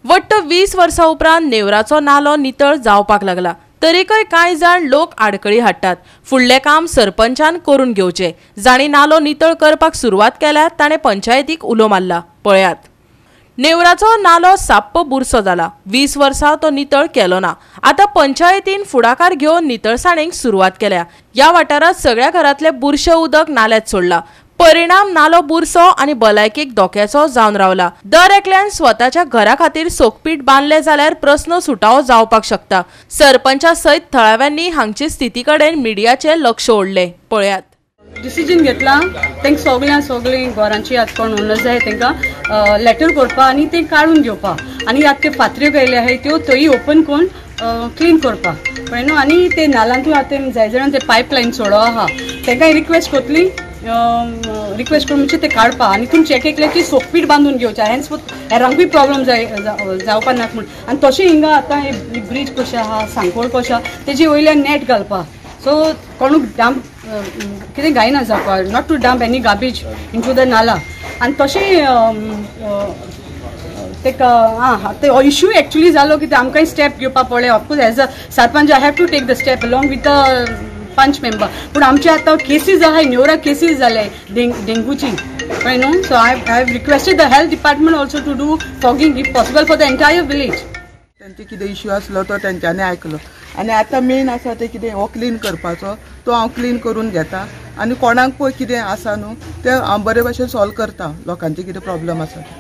वट्ट 20 वर्सां उपरांत नेवराचो नालो नितळ जावपाक लागला। तरीकय कांय जाण लोक आडकळी हाडटात। फुडलें काम सरपंचान करून घेवचें। जाणी नालो नितळ करपाक सुरवात केल्या ताणें पंचायतीक उलो मारला। पळयात, नेवराचो नालो साप्प बुरसो जाला। 20 वर्सां तो नितळ केलो ना। आतां पंचायतीन फुडाकार घेवन नितळसाणेक सुरवात केल्या। ह्या वाठारांत सगळ्या घरांतलें बुरशें उदक नाल्यात सोडला। परिणाम नालो बुरसो आनी भलायकेक धोक्याचो जावन रावला। दर एकल्यान स्वताच्या घरा खातीर सोकपीट बांदले जाल्यार प्रस्न सुटावो जावपाक शकता। सरपंचा सयत थळाव्यांनी हांगचे स्थिती कडेन मिडियाचे लक्ष ओडले। पळयात, डिसिजन घेतला तांकां सगळीं घरांची आज कोण ओनर्स जाय तांकां लेटर करपा आनी ते काडून घेवपा आनी आतां त्यो फातऱ्यो गायल्यो आहाय त्यो थंय ओपन करून क्लीन करपा कळ्ळें न्हू। आनी ते नाल्यांतूय आतां जाय जाणां ते पायपलायन सोडो आहा तांकांय रिक्वेस्ट करतली रिक्वेस्ट करून म्हणजे ते काडपा आनी तुमचे एक एकल्याची सोकपीट बांदून घेवचे हेन्स हेरांकूय प्रॉब्लम जावपा नाका म्हूण। आनी तशें हिंगा आतां ब्रीज कशें आहा सांकोळ कशें आहा तेजे वयल्यान नेट घालपा सो कोणूक डंप कितें गायना जावपा not to dump any garbage into the nala. आनी तशें ते इश्यू एक्चुअली जालो की आमकांय स्टेप घेवपा पडलें। Of course as a sarpanch I have to take the step along with the panch member. पूण आमचे आतां केसीस आहाय न्यूरा केसीस जाले डेंगूची कळ्ळें न्हू। So I have requested the health department also to do fogging if possible for the entire village. तेंचे कितें इश्यू आसलो तो तेंच्यांनी आयकलो आनी आतां मेन आसा ते कितें हो क्लीन करपाचो तो हांव क्लीन करून घेता आनी कोणाक पळय कितें आसा न्हू ते हांव बरे भशेन सॉल्व करता लोकांचे कितें प्रॉब्लम आसा ते।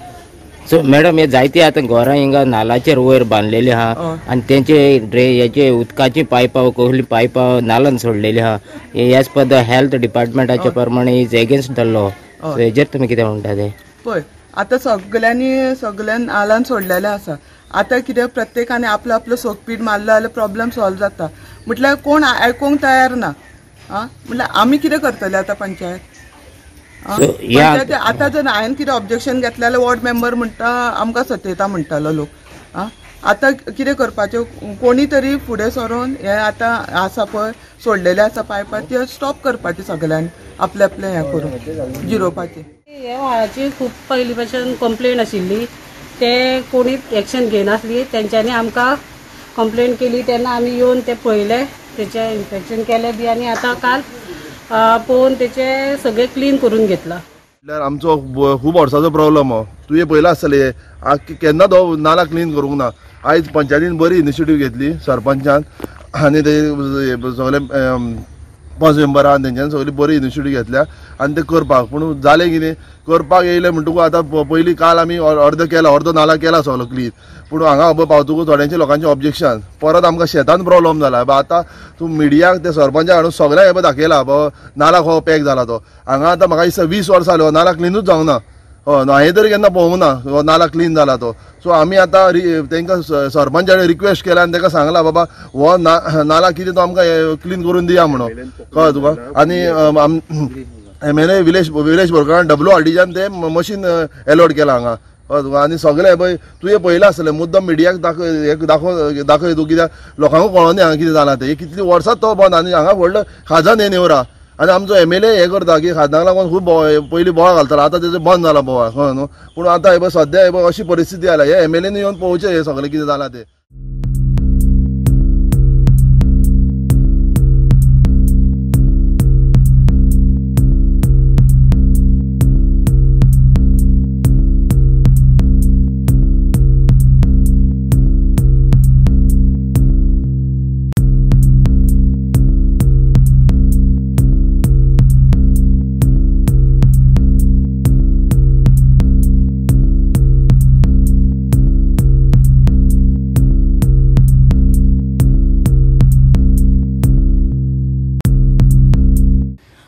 सो मॅडम हे जायते आतां घरां हिंगा नालाचेर वयर बांदलेली आहा आनी तेंचे हेचे उदकाची पायपां कसली पायपां नालान सोडलेली आहा। एज पर द हेल्थ डिपार्टमेंटाचे प्रमाणे is against the law. So हेजेर तुमी कितें म्हणटा ते? पळय आतां सगळ्यांनी नालान सोडलेलें आसा। आतां कितें प्रत्येकाने आपलो आपलो सोकपीट मारलो जाल्यार प्रॉब्लेम सॉल्व जाता म्हटल्यार कोण आयकूंक तयार ना। म्हटल्यार आमी कितें करतले आतां पंचायत आतां जर हांवें कितें ऑब्जेक्शन घेतलें जाल्यार वॉर्ड मेंबर म्हणटा आमकां सतयता म्हणटालो लोक। आतां कितें करपाचें कोणी तरी फुडें सरून हें आतां आसा पळय सोडलेले आसा पायपां त्यो स्टॉप करपाचें सगळ्यांनी आपलें आपलें हें करून जिरोवपाचें। हे व्हाळाची खूब पयलीं भशेन कंप्लेन आशिल्ली ते कोणी एक्शन घेनासली। तेंच्यांनी आमकां कंप्लेन केली तेन्ना आमी येवन ते पळयले तेचें इन्स्पेक्शन केलें बी आनी आतां काल पळोवन तेचे सगळे क्लीन करून घेतला। आमचो खूब वर्साचो प्रॉब्लम हो तुवें पयला आसतलें केन्ना तो नाला क्लीन करूंक ना। आयज पंचायतीन बरी इनिशिएटीव घेतली सरपंचान आनी ते सगळे पंच मेंबरान तेंच्यानी सगळी बरी इनिशिएटीव घेतल्या आनी ते करपाक पूण जालें कितें करपाक येयलें म्हणटकूच आतां पयलीं काल आमी अर्दो नाला केला सगळो क्लीन पूण हांगा पावतकूच थोड्यांचे लोकांचे ऑब्जेक्शन परत आमकां शेतान प्रॉब्लम जाला। आतां तूं मिडियाक ते सरपंचाक हाडून सगळ्यांक दाखयला नाला हो पॅक जाला तो हांगा आतां म्हाका दिसता 20 वर्सां जाली हो नाला क्लीनूच जावंक ना। हांवें तरी केन्ना पळोवंक ना हो नाला क्लीन जाला तो। सो आमी आतां तांकां सरपंचाने रिक्वेस्ट केला आनी ताका सांगला बाबा हो नाला कितें तो आमकां क्लीन करून दिया म्हणून कळ्ळें तुका। आनी MLA विलेश बोरकारान WRDच्यान ते मशीन एलॉट केला हांगा आनी सगळे पळय तुवें पळयलां आसतलें मुद्दम मिडियाक दाखय तूं कित्याक लोकांकूय कळोनी हांगा कितें जालां तें कितलीं वर्सां तो बंद आनी हांगा व्हडलो खाजन हें नेवरा आनी आमचो MLA हें करता की खाजनाक लागून खूब पयलीं बोवाळ घालतालो आतां तेजें बंद जाला बोवाळ कळ्ळें न्हू। पूण आतां हे सद्या हे अशी परिस्थिती आयला हे MLAनी येवन पळोवचें हें सगळें कितें जालां तें।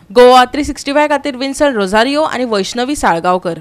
गोवा 365 खातीर विन्सन रोझारियो आनी वैष्णवी साळगांवकर।